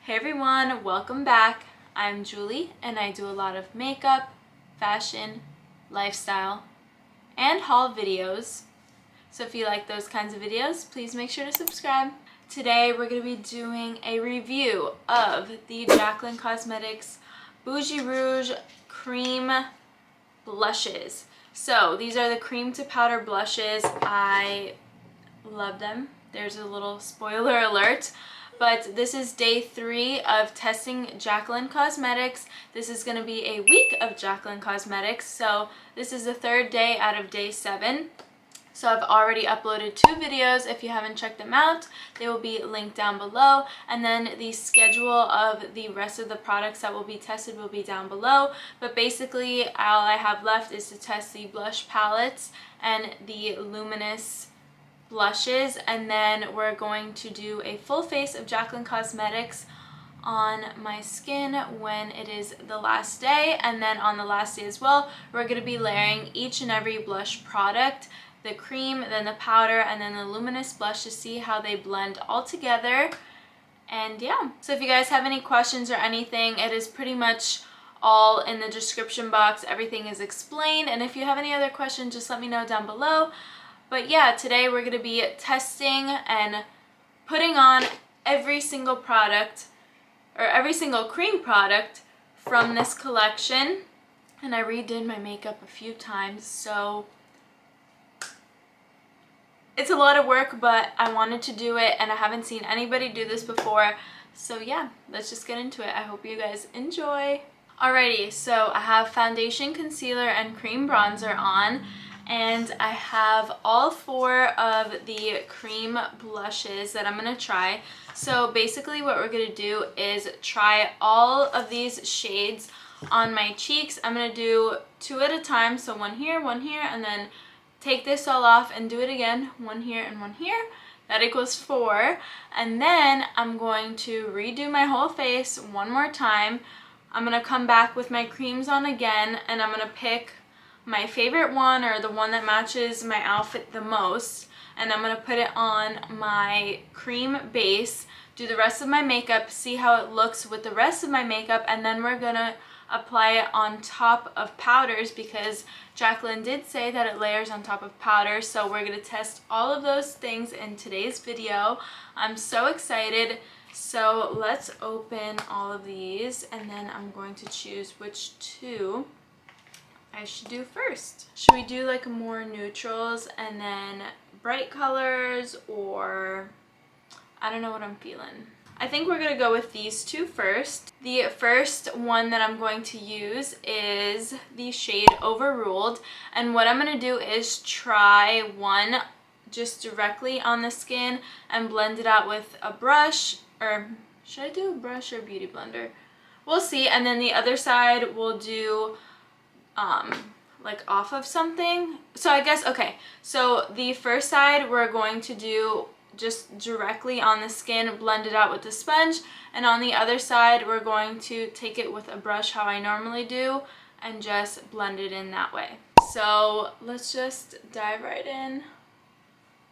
Hey everyone, welcome back. I'm Julie and I do a lot of makeup, fashion, lifestyle, and haul videos. So if you like those kinds of videos, please make sure to subscribe. Today we're going to be doing a review of the Jaclyn Cosmetics Bougie Rouge Cream Blushes. So these are the cream to powder blushes. I love them. There's a little spoiler alert. But this is day 3 of testing Jaclyn Cosmetics. This is going to be a week of Jaclyn Cosmetics. So this is the 3rd day out of day 7. So I've already uploaded 2 videos. If you haven't checked them out, they will be linked down below. And then the schedule of the rest of the products that will be tested will be down below. But basically all I have left is to test the blush palettes and the luminous blushes, and then we're going to do a full face of Jaclyn Cosmetics on my skin when it is the last day. And then on the last day as well, we're going to be layering each and every blush product, the cream, then the powder, and then the luminous blush to see how they blend all together. And yeah, so if you guys have any questions or anything, it is pretty much all in the description box. Everything is explained, and if you have any other questions, just let me know down below. But yeah, today we're going to be testing and putting on every single product, or every single cream product from this collection. And I redid my makeup a few times, so it's a lot of work, but I wanted to do it and I haven't seen anybody do this before. So yeah, let's just get into it. I hope you guys enjoy. Alrighty, so I have foundation, concealer, and cream bronzer on. And I have all 4 of the cream blushes that I'm going to try. So basically what we're going to do is try all of these shades on my cheeks. I'm going to do 2 at a time. So one here, and then take this all off and do it again. 1 here and 1 here. That equals 4. And then I'm going to redo my whole face one more time. I'm going to come back with my creams on again, and I'm going to pick my favorite one, or the one that matches my outfit the most, and I'm going to put it on my cream base, do the rest of my makeup, see how it looks with the rest of my makeup, and then we're going to apply it on top of powders because Jaclyn did say that it layers on top of powder. So we're going to test all of those things in today's video. I'm so excited. So let's open all of these, and then I'm going to choose which 2 I should do first. Should we do like more neutrals and then bright colors, or I don't know what I'm feeling. I think we're gonna go with these 2 first. The first one that I'm going to use is the shade Overruled, and what I'm gonna do is try one just directly on the skin and blend it out with a brush, or should I do a brush or beauty blender? We'll see. And then the other side we'll do like off of something. So I guess, okay, so the first side we're going to do just directly on the skin, blend it out with the sponge, and on the other side we're going to take it with a brush how I normally do and just blend it in that way. So let's just dive right in.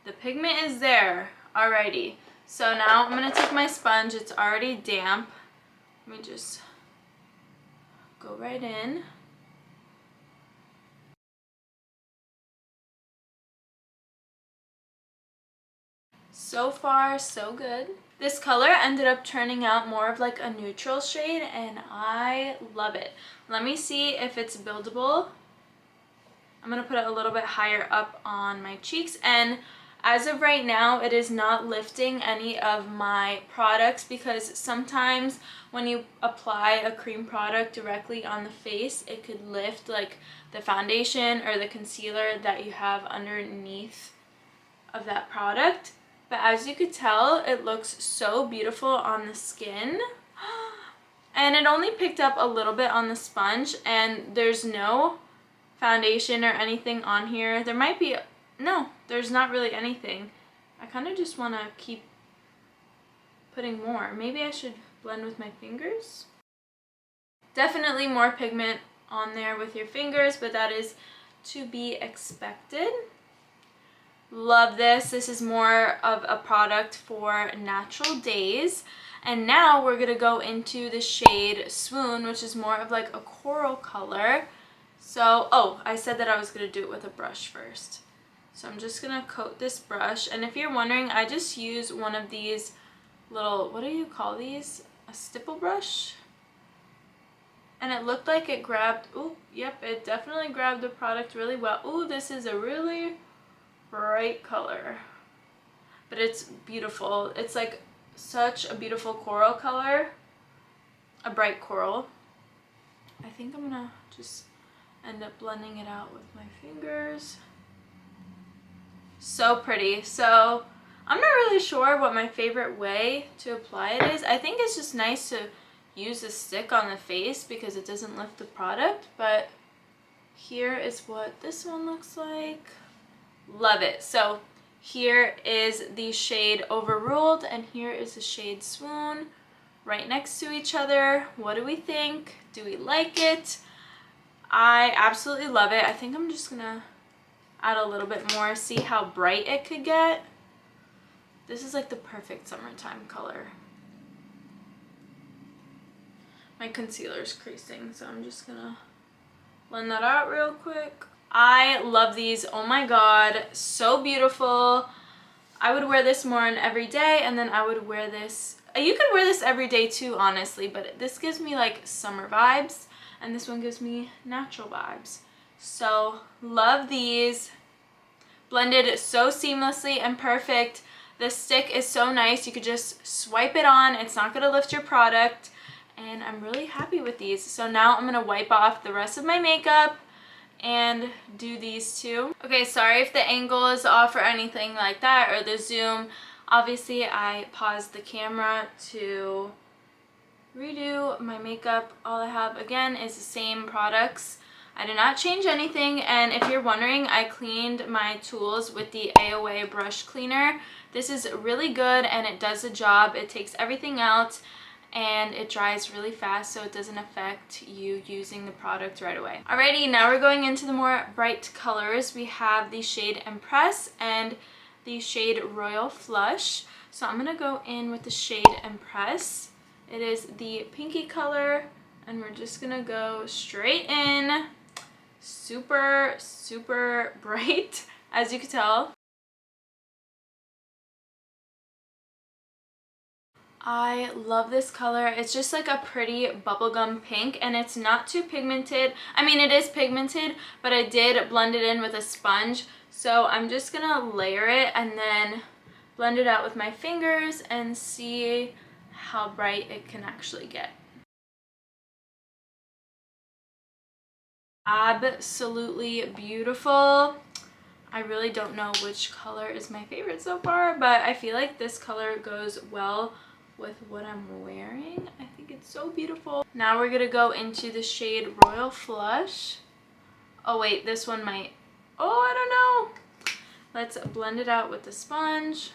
The pigment is there. Alrighty, so now I'm going to take my sponge. It's already damp. Let me just go right in. So far, so good. This color ended up turning out more of like a neutral shade, and I love it. Let me see if it's buildable. I'm going to put it a little bit higher up on my cheeks, and as of right now, it is not lifting any of my products, because sometimes when you apply a cream product directly on the face, it could lift like the foundation or the concealer that you have underneath of that product. But as you could tell, it looks so beautiful on the skin. And it only picked up a little bit on the sponge, and there's no foundation or anything on here. There might be, no, there's not really anything. I kind of just want to keep putting more. Maybe I should blend with my fingers. Definitely more pigment on there with your fingers, but that is to be expected. Love this. This is more of a product for natural days. And now we're gonna go into the shade Swoon, which is more of like a coral color. So, oh, I said that I was gonna do it with a brush first. So I'm just gonna coat this brush. And if you're wondering, I just use one of these little, what do you call these? A stipple brush? And it looked like it grabbed, oh, yep, it definitely grabbed the product really well. Oh, this is a really bright color, but it's beautiful. It's like such a beautiful coral color, a bright coral. I think I'm gonna just end up blending it out with my fingers. So pretty. So I'm not really sure what my favorite way to apply it is. I think it's just nice to use a stick on the face because it doesn't lift the product, but here is what this one looks like. Love it. So here is the shade Overruled and here is the shade Swoon, right next to each other. What do we think? Do we like it? I absolutely love it. I think I'm just gonna add a little bit more, see how bright it could get. This is like the perfect summertime color. My concealer is creasing, so I'm just gonna blend that out real quick. I love these. Oh my god, so beautiful. I would wear this more on every day, and then I would wear this. You could wear this every day too, honestly, but this gives me like summer vibes, and this one gives me natural vibes. So love these. Blended so seamlessly and perfect. The stick is so nice. You could just swipe it on. It's not gonna lift your product, and I'm really happy with these. So now I'm gonna wipe off the rest of my makeup and do these two. Okay, sorry if the angle is off or anything like that, or the zoom. Obviously, I paused the camera to redo my makeup. All I have, again, is the same products. I did not change anything, and if you're wondering, I cleaned my tools with the AOA brush cleaner. This is really good, and it does the job. It takes everything out, and it dries really fast, so it doesn't affect you using the product right away. Alrighty, now we're going into the more bright colors. We have the shade Impress and the shade Royal Flush. So I'm gonna go in with the shade Impress. It is the pinky color, and we're just gonna go straight in. Super, super bright, as you can tell. I love this color. It's just like a pretty bubblegum pink, and it's not too pigmented. I mean, it is pigmented, but I did blend it in with a sponge. So I'm just gonna layer it and then blend it out with my fingers and see how bright it can actually get. Absolutely beautiful. I really don't know which color is my favorite so far, but I feel like this color goes well with what I'm wearing. I think it's so beautiful. Now we're gonna go into the shade Royal Flush. Oh wait, this one might, oh, I don't know. Let's blend it out with the sponge.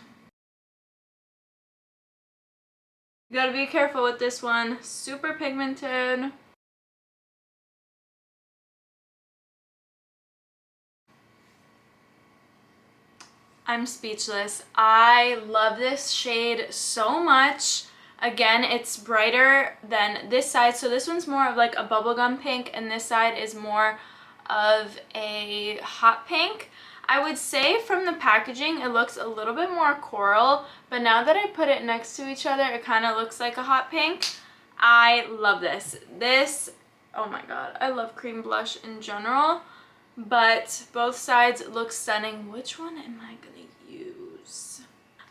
You gotta be careful with this one. Super pigmented. I'm speechless. I love this shade so much. Again, it's brighter than this side. So this one's more of like a bubblegum pink, and this side is more of a hot pink. I would say from the packaging, it looks a little bit more coral, but now that I put it next to each other, it kind of looks like a hot pink. I love this. This, oh my god, I love cream blush in general, but both sides look stunning. Which one am I gonna use?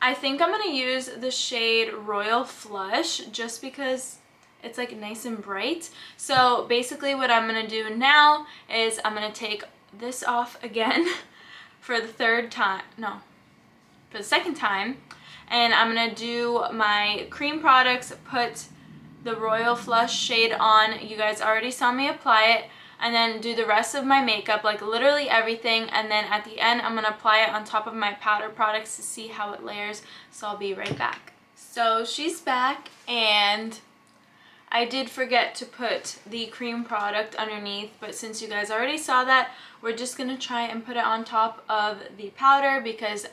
I think I'm gonna use the shade Royal Flush just because it's like nice and bright. So basically what I'm gonna do now is I'm gonna take this off again for the second time, and I'm gonna do my cream products, put the Royal Flush shade on. You guys already saw me apply it, and then do the rest of my makeup, like literally everything, and then at the end I'm gonna apply it on top of my powder products to see how it layers. So I'll be right back. So she's back, and I did forget to put the cream product underneath, but since you guys already saw that, we're just gonna try and put it on top of the powder because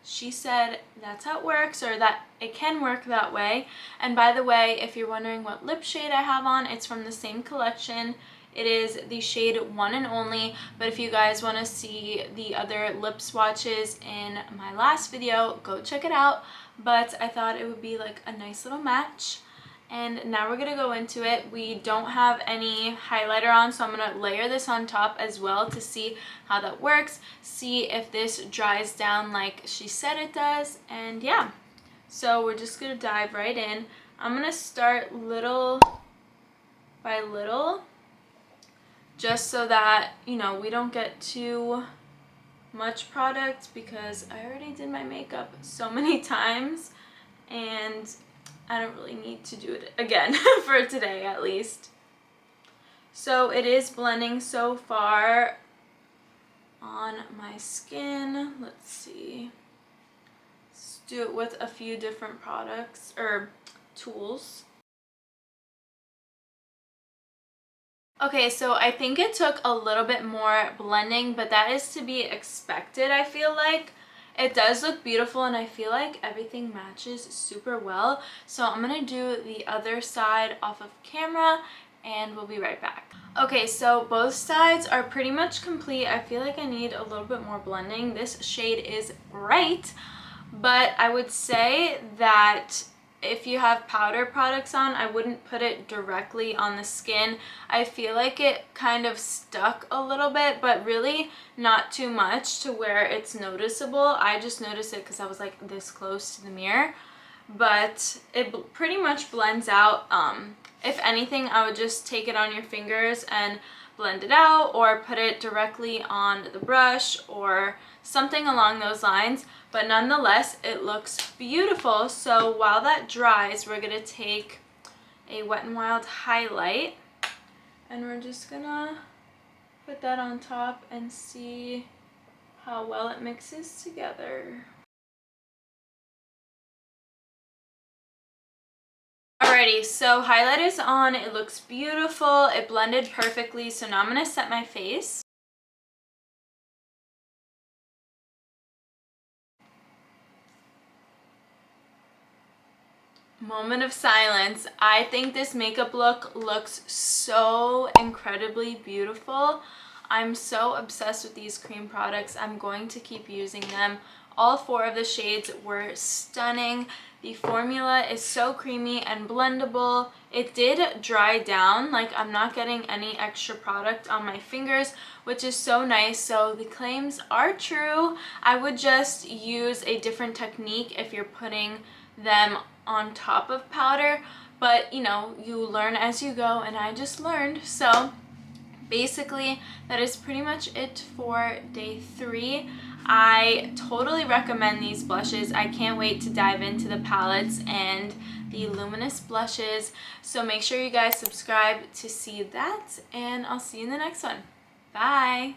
she said that's how it works, or that it can work that way. And by the way, if you're wondering what lip shade I have on, it's from the same collection. It is the shade One and Only, but if you guys want to see the other lip swatches in my last video, go check it out. But I thought it would be like a nice little match. And now we're gonna go into it. We don't have any highlighter on, so I'm gonna layer this on top as well to see how that works, see if this dries down like she said it does. And yeah, so we're just gonna dive right in. I'm gonna start little by little, just so that, you know, we don't get too much product, because I already did my makeup so many times and I don't really need to do it again for today at least. So it is blending so far on my skin. Let's see. Let's do it with a few different products or tools. Okay, so I think it took a little bit more blending, but that is to be expected, I feel like. It does look beautiful and I feel like everything matches super well. So I'm gonna do the other side off of camera and we'll be right back. Okay, so both sides are pretty much complete. I feel like I need a little bit more blending. This shade is bright, but I would say that if you have powder products on, I wouldn't put it directly on the skin. I feel like it kind of stuck a little bit, but really not too much to where it's noticeable. I just noticed it because I was like this close to the mirror, but it pretty much blends out. If anything, I would just take it on your fingers and blend it out, or put it directly on the brush or something along those lines. But nonetheless, it looks beautiful. So while that dries, we're gonna take a Wet n Wild highlight and we're just gonna put that on top and see how well it mixes together. Alrighty, so highlight is on. It looks beautiful. It blended perfectly. So now I'm gonna set my face. Moment of silence. I think this makeup look looks so incredibly beautiful. I'm so obsessed with these cream products. I'm going to keep using them. All 4 of the shades were stunning. The formula is so creamy and blendable. It did dry down, like I'm not getting any extra product on my fingers, which is so nice. So the claims are true. I would just use a different technique if you're putting them on top of powder, but you know, you learn as you go, and I just learned. So basically that is pretty much it for day 3. I totally recommend these blushes. I can't wait to dive into the palettes and the luminous blushes. So make sure you guys subscribe to see that, and I'll see you in the next one. Bye!